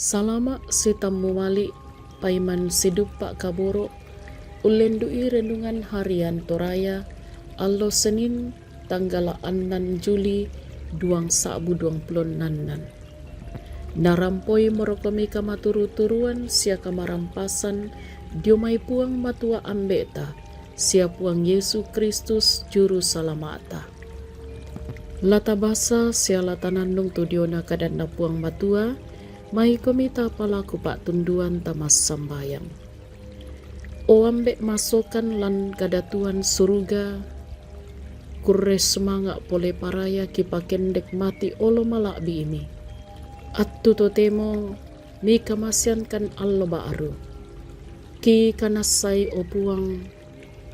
Salama sitamu mali paiman sidupa kaboro ulendui renungan harian Toraya allo Senin tanggal 6 Juli 2026 narampoi morokomi kamaturu-turuan sia kamarampasan diomai puang matua ambeta sia puang Yesus Kristus juru salamata. Lata basa sia latanandung tu diona kadanna puang matua mai komita palaku pak tunduan tamas sambayang. O ambek masokan lan kadatuan suruga kurre semanga pole paraya kipakendek mati olo malakbi ini. Attu totemo mi kamasian kan allo baaru. Ki kanasai o puang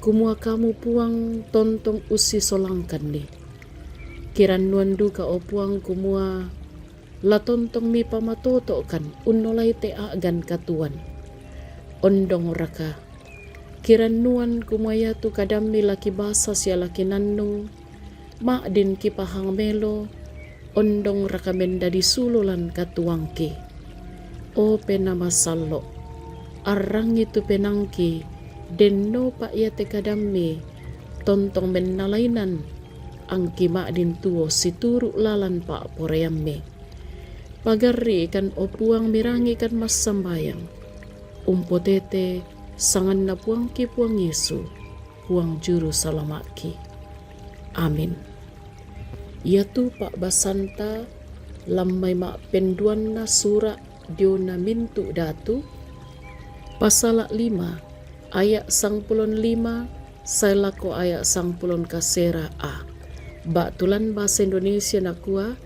kumua kamu puang tontong usi solangkan ni. Kiran nuandu ka o puang kumua la tontong mi pamatoto kan unnolai te agan katuan ondong raka kiran nuan kumaya tu kadammi laki basa sia laki nannung ma din ki pahang melo ondong raka menda di sululan katuangki o penama sallo arrang itu penangki denno pa ia te kadammi tontong mennalainan angki ma din tuo situru lalan pa poreamme pagari kan opuang mirangi kan mas sambayang umpotete sangan na puang ki puang Yesu puang juru salamaki amin. Ia tu pak basanta lamai mak penduan na sura diona mintu datu pasal 5 ayat 15 saya lako ayat 10 kasera a bak tulan bahasa Indonesia nakua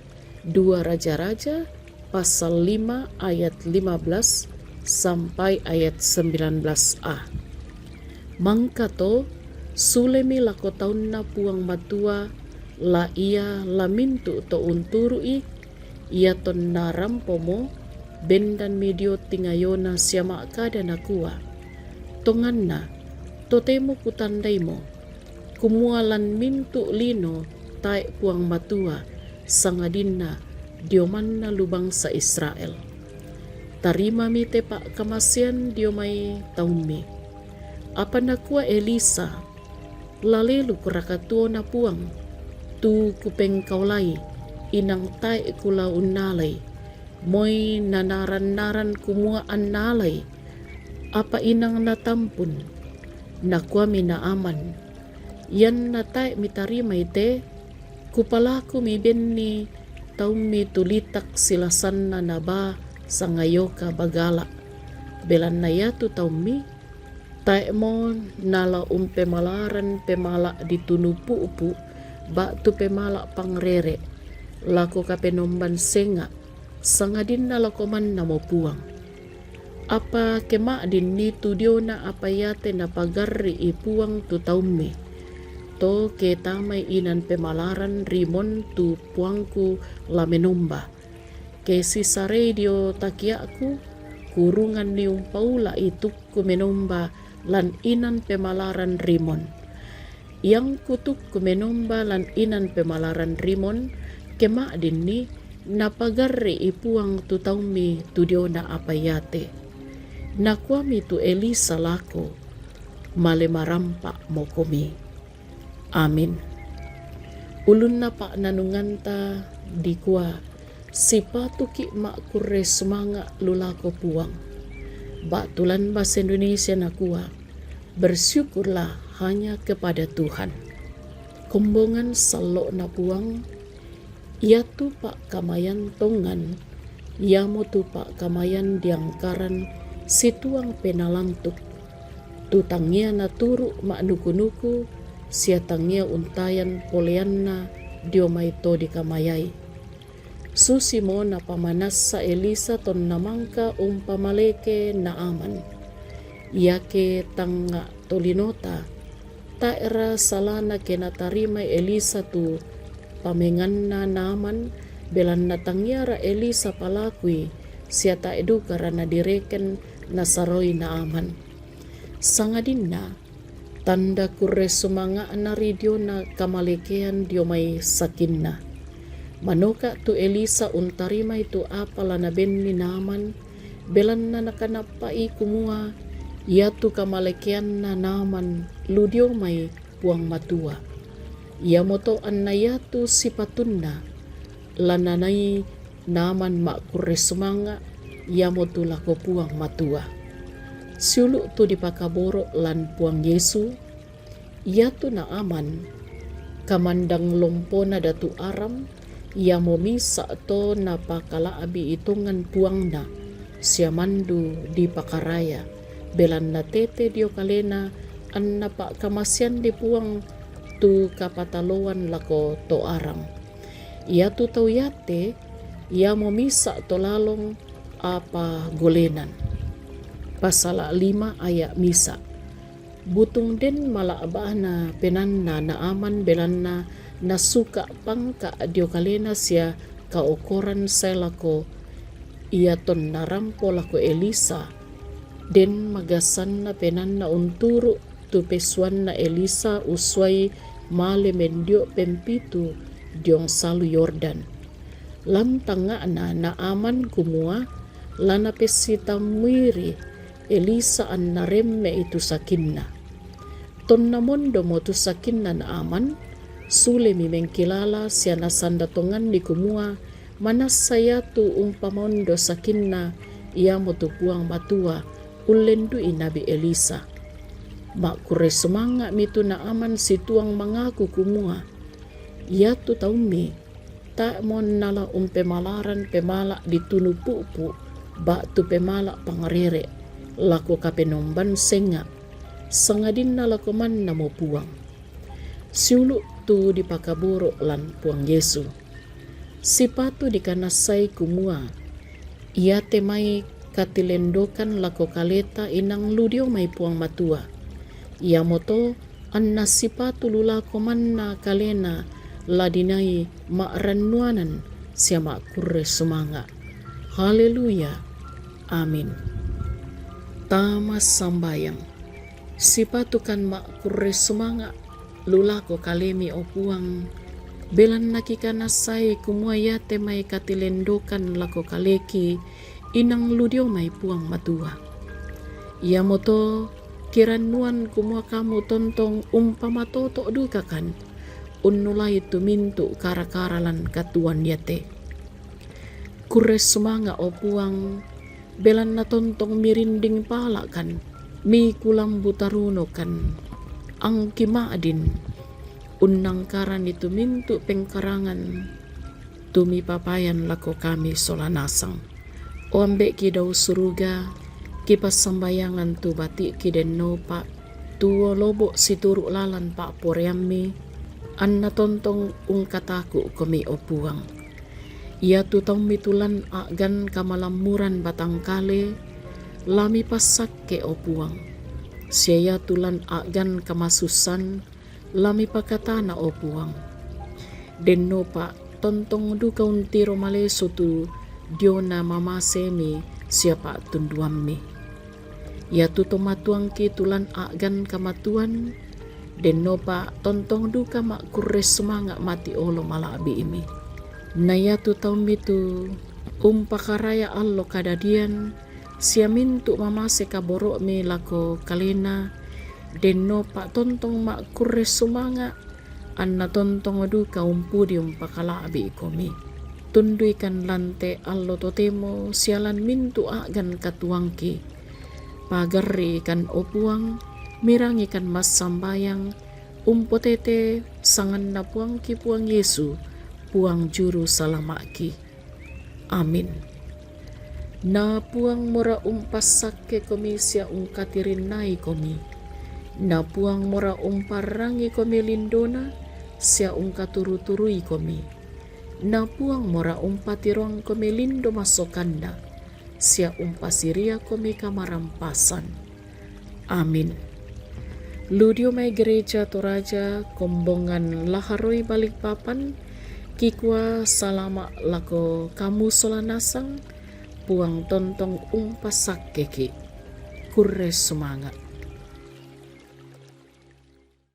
2 Raja-Raja pasal 5 ayat 15 sampai ayat 19a. Mangkato sulemi lako taunna puang matua la ia la mintu to unturui ia ton narampomo bendan medio tingayona siama kada nakua. Tonganna totemo kutandaimo kumualan mintu lino tae puang matua sangadinna diomanna lubang sa Israel. Tarima mi te pak kamasian diomai taumi. Apa nakua Elisa lalelu kurakatuo na puang tu kupeng kaulai inang tae kula unnalai moi nanaran-naran kumua annalai apa inang natampun nakua mina aman yan na tae mitarima ite kupalaku mi benni taumi tulitak silasan na naba sangayoka bagala belan na yatu taumi tae mo nala pemalaran pemala ditunupu upu bak tu pemala pangrere lako kapenomban senga sangadin na lakoman na mo puang apa kema din ni tudiona apa yate na pagarri ipuang tu taumi to ke tamay inan pemalaran rimon tu puangku la menomba ke sisa radio takiaku kurungan niung paula itu ku menomba lan inan pemalaran rimon yang kutuk ku menomba lan inan pemalaran rimon kema dinni napagarri ipuang tu taumi tu diona apayate nakwami tu Elisa lako male marampa mokomi. Amin. Ulun na pak nanunganta di kuah sipatu ki mak kurre semanga lulako puang. Bak tulan bahasa Indonesia na kuah bersyukurlah hanya kepada Tuhan. Kombongan salok na puang ia tu pak kamayan tongan ia mo tu pak kamayan diangkaran situang penalantuk tutangia na turu mak nuku-nuku siatangia untayan poleanna diomai to di kamayai. Susimo na pamanas sa Elisa ton namangka umpamaleke na aman. Iake tanga tolinota taera salana kenatarimay Elisa tu pamengan na naman belan natangyara Elisa palakui siata edu karana direken nasaroy na aman. Sangadin na tanda kurre sumanga na radio na kamalekean diomay sakinna. Manoka tu Elisa untarima itu apala na benni naman belan na nakanapai kumua, yatu kamalekian na naman ludio may puang matua. Yamoto an na yatu sipatun na, lananay naman makuresumanga, yamoto lako puang matua. Siulu tu dipakaboro lan puang Yesu, yatu na aman, kamandang lompo na datu aram, yamo misa to na pakalaabi itungan puang na, siya mandu di pakaraya, belan na tete dio kalena, an napa kamasyan di puang tu kapataloan lako to aram. Yatu tau yate, yamo misa to lalong apa golenan. Pasal 5 ayat misa. Butung den malaabah na penanna na aman belanna na suka pangka dio kalena siya kaukoran selako iaton narampo lako Elisa den magasan na penanna unturu tu pesuan na Elisa usway male mendio pempitu diong salu Yordan. Lantanga na aman kumua lana pesita mwiri Elisa an naremme itu sakinna. Ton namondo mo tu sakinna na aman, sule mi mengkilala siya nasandatongan di kumua, manas saya tu umpamondo sakinna, iya mo tu puang matua, ulendu inabi Elisa. Makure semanga mitu na aman si tuang mangaku kumua, iya tu taumi, tak mon nala pemalaran pemala ditunu pupu, bak tu pemala pangarere. Lako kapenomban senga, sangadin na lako man na mo puang. Siulu tu di pakaburo lan puang Yesu. Sipatu di kanasay kumua, iya temay katilendokan lako kaleta inang ludio may puang matua. Iya moto an nasipatu lulako man na kalena ladinay maaranuanan siya makurre sumanga. Haleluya. Amin. Tamas sambayang, sipatukan makurre sumanga, lulako kalemi o puang, belan nakikanasay kumuayate may katilendokan lako kaleki, inang ludio may puang matua. Yamoto, kiranuan kumua kamu tontong umpamatoto dukakan, unnulay tumintu karakaralan katuan yate. Kurre sumanga o puang, belan na tontong mirinding pala kan, mi kulang butaruno kan, ang kimaadin, unang karan itu mintu pengkarangan, tumipapayan lako kami solanasang. O ambek ki daw suruga, kipas sambayangan tu batik ki den nopa, tuwo lobo situru lalan pak poreami, an na tontong kataku kami opuang. Ia tutong mitulan agan kamalamuran batangkale, lami pasak ke opuang. Siya tulan agan kamasusan, lami pakatana opuang. Denno pa tontong duka untiro maleso tu diona mamasemi siapa tunduammi. Ia tutomatuang ki tulan agan kamatuan, denno pa tontong duka mak kurres semangat mati olo malabi imi. Naya tu taum itu pakaraya allo kadadian sia mintu mamase kaborok mi lako kalena denno pak tontong mak kurre sumanga anna tontong duka umpudi pakalabi komi tunduikan lante allo totemo sialan mintu agan katuangki pagari kan opuang mirangi kan mas sambayang umpotete sangan na puangki puang Yesu puang juru salamaki. Amin. Na puang mora umpasakke komi sia ungkatirin nai komi. Na puang mora umparangi komi lindona sia ungkaturu-turui komi. Na puang mora umpatirong komi lindo masokanda sia umpasiria komi kamarampasan. Amin. Ludio may gereja Toraja kombongan laharoi Balikpapan kikwa salama lako kamu solanasang puang tontong umpasak keki kurre semangat.